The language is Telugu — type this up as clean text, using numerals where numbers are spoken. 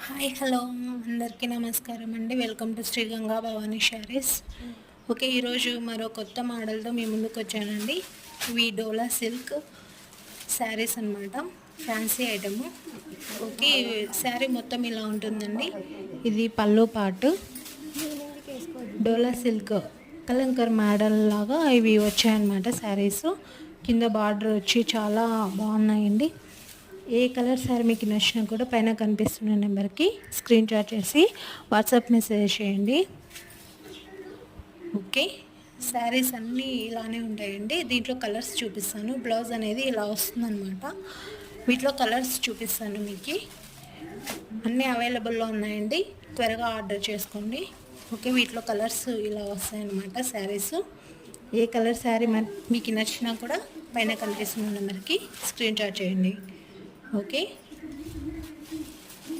హాయ్ హలో అందరికీ నమస్కారం అండి. Welcome to Shri Ganga Bhavani saris. Okay, ఈరోజు మరో కొత్త మోడల్తో మీ ముందుకు వచ్చానండి. ఇవి డోలా సిల్క్ శారీస్ అన్నమాట, ఫ్యాన్సీ ఐటము. ఓకే, శారీ మొత్తం ఇలా ఉంటుందండి. ఇది పళ్ళు పాటు డోలా సిల్క్ కలంకర్ మోడల్ లాగా ఇవి వచ్చాయన్నమాట శారీస్. కింద బార్డర్ వచ్చి చాలా బాగున్నాయండి. ఏ కలర్ శారీ మీకు నచ్చినా కూడా పైన కనిపిస్తున్న నెంబర్కి స్క్రీన్ షాట్ చేసి వాట్సాప్ మెసేజ్ చేయండి. ఓకే, శారీస్ అన్నీ ఇలానే ఉంటాయండి. దీంట్లో కలర్స్ చూపిస్తాను. బ్లౌజ్ అనేది ఇలా వస్తుందన్నమాట. వీటిలో కలర్స్ చూపిస్తాను మీకు. అన్నీ అవైలబుల్లో ఉన్నాయండి, త్వరగా ఆర్డర్ చేసుకోండి. ఓకే, వీటిలో కలర్స్ ఇలా వస్తాయన్నమాట శారీస్. ఏ కలర్ శారీ మీకు నచ్చినా కూడా పైన కనిపిస్తున్న నెంబర్కి స్క్రీన్ షాట్ చేయండి. ఓకే.